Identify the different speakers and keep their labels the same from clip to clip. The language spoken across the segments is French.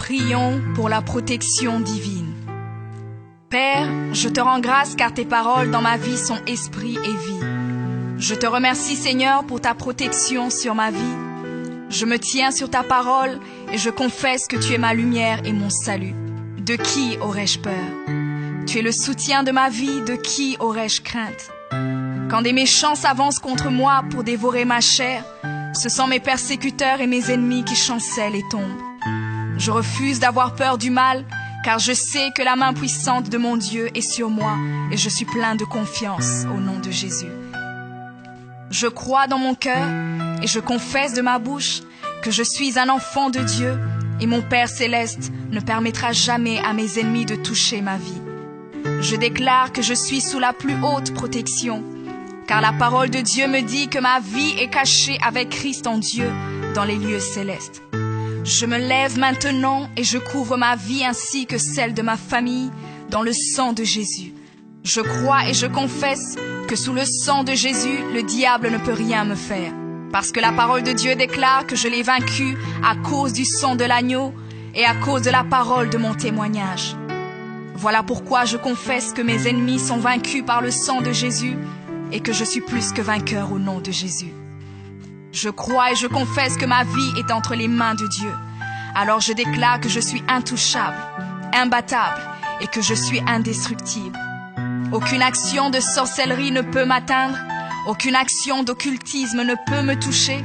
Speaker 1: Prions pour la protection divine. Père, je te rends grâce car tes paroles dans ma vie sont esprit et vie. Je te remercie Seigneur pour ta protection sur ma vie. Je me tiens sur ta parole et je confesse que tu es ma lumière et mon salut. De qui aurais-je peur? Tu es le soutien de ma vie, de qui aurais-je crainte? Quand des méchants s'avancent contre moi pour dévorer ma chair, ce sont mes persécuteurs et mes ennemis qui chancellent et tombent. Je refuse d'avoir peur du mal, car je sais que la main puissante de mon Dieu est sur moi et je suis plein de confiance au nom de Jésus. Je crois dans mon cœur et je confesse de ma bouche que je suis un enfant de Dieu et mon Père céleste ne permettra jamais à mes ennemis de toucher ma vie. Je déclare que je suis sous la plus haute protection, car la parole de Dieu me dit que ma vie est cachée avec Christ en Dieu dans les lieux célestes. Je me lève maintenant et je couvre ma vie ainsi que celle de ma famille dans le sang de Jésus. Je crois et je confesse que sous le sang de Jésus, le diable ne peut rien me faire, parce que la parole de Dieu déclare que je l'ai vaincu à cause du sang de l'agneau et à cause de la parole de mon témoignage. Voilà pourquoi je confesse que mes ennemis sont vaincus par le sang de Jésus et que je suis plus que vainqueur au nom de Jésus. Je crois et je confesse que ma vie est entre les mains de Dieu. Alors je déclare que je suis intouchable, imbattable et que je suis indestructible. Aucune action de sorcellerie ne peut m'atteindre, aucune action d'occultisme ne peut me toucher,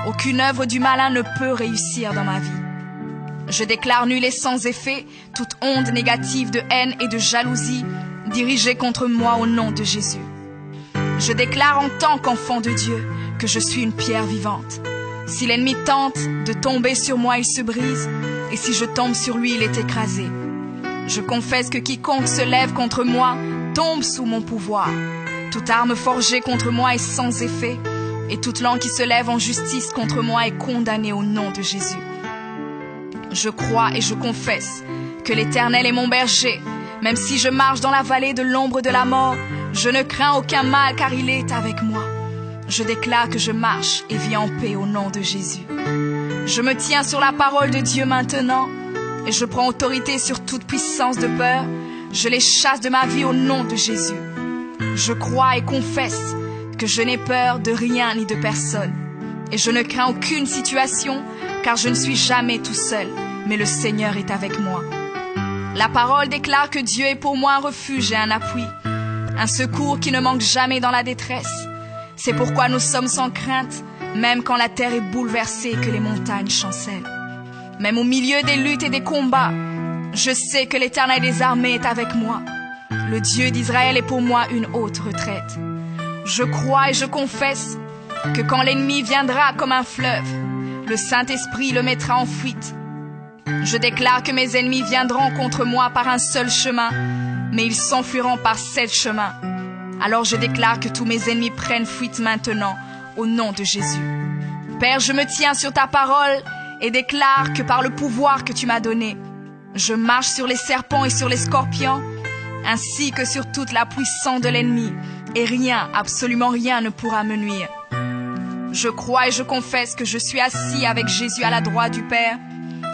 Speaker 1: aucune œuvre du malin ne peut réussir dans ma vie. Je déclare nul et sans effet toute onde négative de haine et de jalousie dirigée contre moi au nom de Jésus. Je déclare en tant qu'enfant de Dieu que je suis une pierre vivante. Si l'ennemi tente de tomber sur moi, il se brise, et si je tombe sur lui, il est écrasé. Je confesse que quiconque se lève contre moi tombe sous mon pouvoir. Toute arme forgée contre moi est sans effet, et toute langue qui se lève en justice contre moi est condamnée au nom de Jésus. Je crois et je confesse que l'Éternel est mon berger. Même si je marche dans la vallée de l'ombre de la mort, je ne crains aucun mal car il est avec moi. Je déclare que je marche et vis en paix au nom de Jésus. Je me tiens sur la parole de Dieu maintenant et je prends autorité sur toute puissance de peur. Je les chasse de ma vie au nom de Jésus. Je crois et confesse que je n'ai peur de rien ni de personne. Et je ne crains aucune situation car je ne suis jamais tout seul, mais le Seigneur est avec moi. La parole déclare que Dieu est pour moi un refuge et un appui, un secours qui ne manque jamais dans la détresse. C'est pourquoi nous sommes sans crainte, même quand la terre est bouleversée et que les montagnes chancellent. Même au milieu des luttes et des combats, je sais que l'Éternel des armées est avec moi. Le Dieu d'Israël est pour moi une haute retraite. Je crois et je confesse que quand l'ennemi viendra comme un fleuve, le Saint-Esprit le mettra en fuite. Je déclare que mes ennemis viendront contre moi par un seul chemin, mais ils s'enfuiront par 7 chemins. Alors je déclare que tous mes ennemis prennent fuite maintenant, au nom de Jésus. Père, je me tiens sur ta parole et déclare que par le pouvoir que tu m'as donné, je marche sur les serpents et sur les scorpions, ainsi que sur toute la puissance de l'ennemi, et rien, absolument rien ne pourra me nuire. Je crois et je confesse que je suis assis avec Jésus à la droite du Père,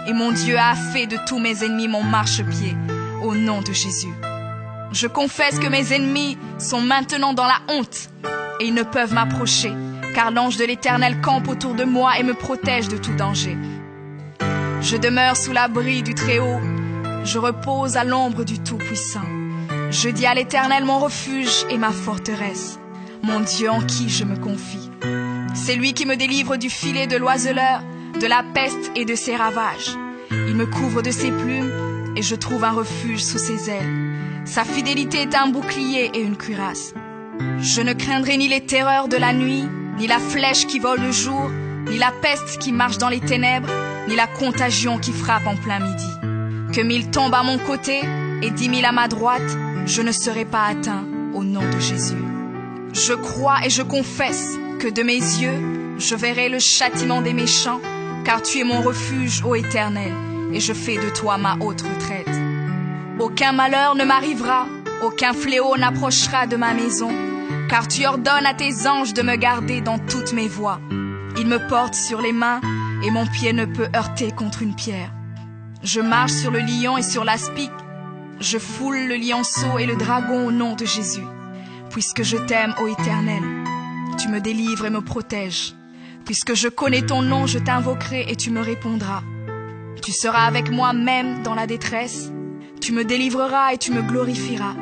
Speaker 1: et mon Dieu a fait de tous mes ennemis mon marchepied, au nom de Jésus. Je confesse que mes ennemis sont maintenant dans la honte, et ils ne peuvent m'approcher, car l'ange de l'Éternel campe autour de moi et me protège de tout danger. Je demeure sous l'abri du Très-Haut, je repose à l'ombre du Tout-Puissant. Je dis à l'Éternel mon refuge et ma forteresse, mon Dieu en qui je me confie. C'est lui qui me délivre du filet de l'oiseleur, de la peste et de ses ravages. Il me couvre de ses plumes et je trouve un refuge sous ses ailes. Sa fidélité est un bouclier et une cuirasse. Je ne craindrai ni les terreurs de la nuit, ni la flèche qui vole le jour, ni la peste qui marche dans les ténèbres, ni la contagion qui frappe en plein midi. Que 1000 tombent à mon côté et 10 000 à ma droite, je ne serai pas atteint au nom de Jésus. Je crois et je confesse que de mes yeux, je verrai le châtiment des méchants, car tu es mon refuge, ô Éternel, et je fais de toi ma haute retraite. Aucun malheur ne m'arrivera, aucun fléau n'approchera de ma maison, car tu ordonnes à tes anges de me garder dans toutes mes voies. Ils me portent sur les mains, et mon pied ne peut heurter contre une pierre. Je marche sur le lion et sur l'aspic. Je foule le lionceau et le dragon au nom de Jésus. Puisque je t'aime, ô Éternel, tu me délivres et me protèges. Puisque je connais ton nom, je t'invoquerai et tu me répondras. Tu seras avec moi même dans la détresse. Tu me délivreras et tu me glorifieras.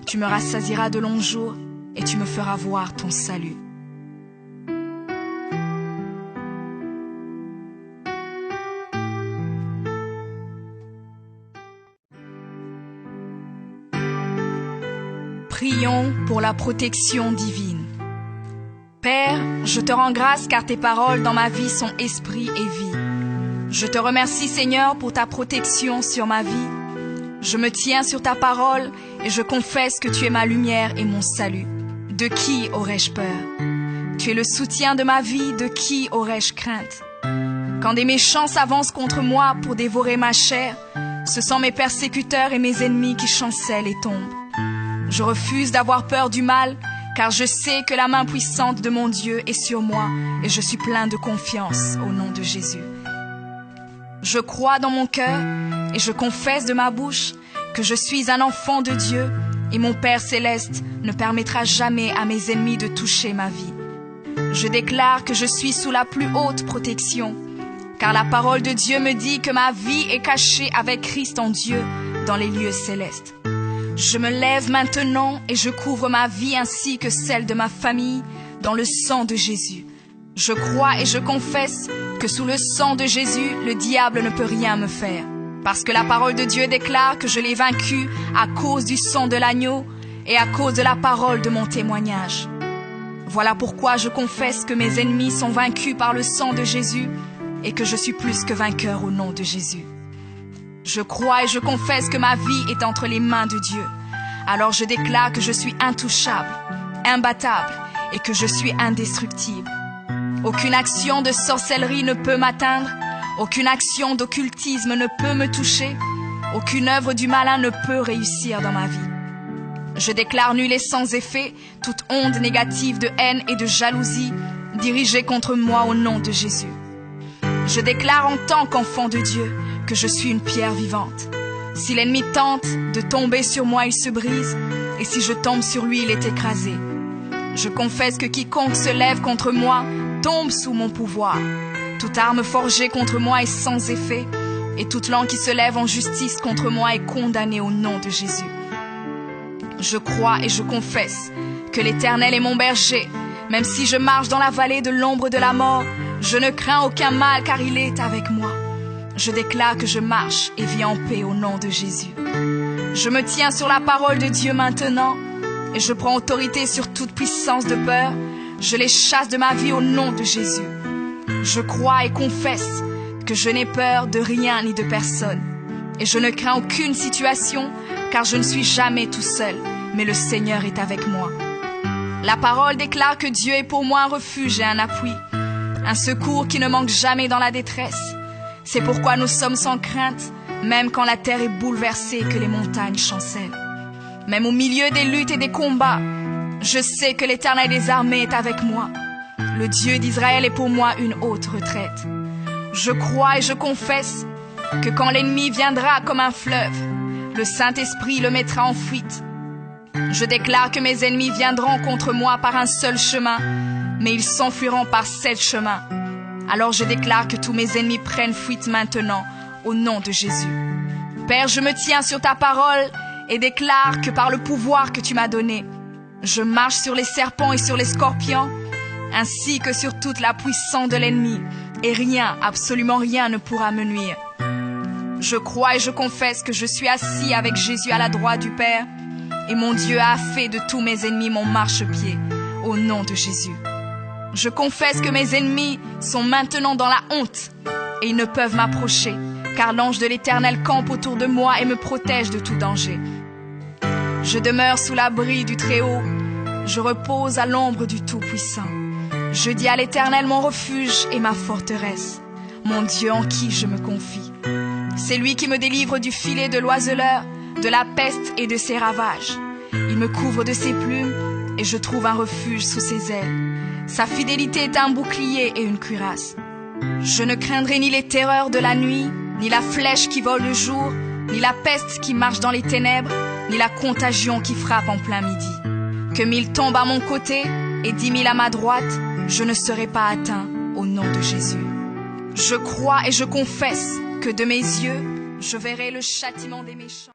Speaker 1: Tu me rassasieras de longs jours et tu me feras voir ton salut. Prions pour la protection divine. Père, je te rends grâce car tes paroles dans ma vie sont esprit et vie. Je te remercie Seigneur pour ta protection sur ma vie. Je me tiens sur ta parole et je confesse que tu es ma lumière et mon salut. De qui aurais-je peur? Tu es le soutien de ma vie, de qui aurais-je crainte? Quand des méchants s'avancent contre moi pour dévorer ma chair, ce sont mes persécuteurs et mes ennemis qui chancellent et tombent. Je refuse d'avoir peur du mal, car je sais que la main puissante de mon Dieu est sur moi et je suis plein de confiance au nom de Jésus. Je crois dans mon cœur et je confesse de ma bouche que je suis un enfant de Dieu et mon Père céleste ne permettra jamais à mes ennemis de toucher ma vie. Je déclare que je suis sous la plus haute protection, car la parole de Dieu me dit que ma vie est cachée avec Christ en Dieu dans les lieux célestes. Je me lève maintenant et je couvre ma vie ainsi que celle de ma famille dans le sang de Jésus. Je crois et je confesse que sous le sang de Jésus, le diable ne peut rien me faire. Parce que la parole de Dieu déclare que je l'ai vaincu à cause du sang de l'agneau et à cause de la parole de mon témoignage. Voilà pourquoi je confesse que mes ennemis sont vaincus par le sang de Jésus et que je suis plus que vainqueur au nom de Jésus. Je crois et je confesse que ma vie est entre les mains de Dieu. Alors je déclare que je suis intouchable, imbattable et que je suis indestructible. Aucune action de sorcellerie ne peut m'atteindre, aucune action d'occultisme ne peut me toucher, aucune œuvre du malin ne peut réussir dans ma vie. Je déclare nul et sans effet toute onde négative de haine et de jalousie dirigée contre moi au nom de Jésus. Je déclare en tant qu'enfant de Dieu que je suis une pierre vivante. Si l'ennemi tente de tomber sur moi, il se brise, et si je tombe sur lui, il est écrasé. Je confesse que quiconque se lève contre moi tombe sous mon pouvoir. Toute arme forgée contre moi est sans effet, et toute langue qui se lève en justice contre moi est condamnée au nom de Jésus. Je crois et je confesse que l'Éternel est mon berger. Même si je marche dans la vallée de l'ombre de la mort, je ne crains aucun mal car il est avec moi. Je déclare que je marche et vis en paix au nom de Jésus. Je me tiens sur la parole de Dieu maintenant et je prends autorité sur toute puissance de peur. Je les chasse de ma vie au nom de Jésus. Je crois et confesse que je n'ai peur de rien ni de personne. Et je ne crains aucune situation car je ne suis jamais tout seul, mais le Seigneur est avec moi. La parole déclare que Dieu est pour moi un refuge et un appui, un secours qui ne manque jamais dans la détresse. C'est pourquoi nous sommes sans crainte, même quand la terre est bouleversée et que les montagnes chancellent. Même au milieu des luttes et des combats, je sais que l'Éternel des armées est avec moi. Le Dieu d'Israël est pour moi une haute retraite. Je crois et je confesse que quand l'ennemi viendra comme un fleuve, le Saint-Esprit le mettra en fuite. Je déclare que mes ennemis viendront contre moi par un seul chemin, mais ils s'enfuiront par 7 chemins. Alors je déclare que tous mes ennemis prennent fuite maintenant, au nom de Jésus. Père, je me tiens sur ta parole et déclare que par le pouvoir que tu m'as donné, je marche sur les serpents et sur les scorpions, ainsi que sur toute la puissance de l'ennemi, et rien, absolument rien ne pourra me nuire. Je crois et je confesse que je suis assis avec Jésus à la droite du Père, et mon Dieu a fait de tous mes ennemis mon marchepied, au nom de Jésus. Je confesse que mes ennemis sont maintenant dans la honte et ils ne peuvent m'approcher, car l'ange de l'Éternel campe autour de moi et me protège de tout danger. Je demeure sous l'abri du Très-Haut, je repose à l'ombre du Tout-Puissant. Je dis à l'Éternel mon refuge et ma forteresse, mon Dieu en qui je me confie. C'est lui qui me délivre du filet de l'oiseleur, de la peste et de ses ravages. Il me couvre de ses plumes et je trouve un refuge sous ses ailes. Sa fidélité est un bouclier et une cuirasse. Je ne craindrai ni les terreurs de la nuit, ni la flèche qui vole le jour, ni la peste qui marche dans les ténèbres, ni la contagion qui frappe en plein midi. Que 1000 tombent à mon côté et 10 000 à ma droite, je ne serai pas atteint au nom de Jésus. Je crois et je confesse que de mes yeux, je verrai le châtiment des méchants.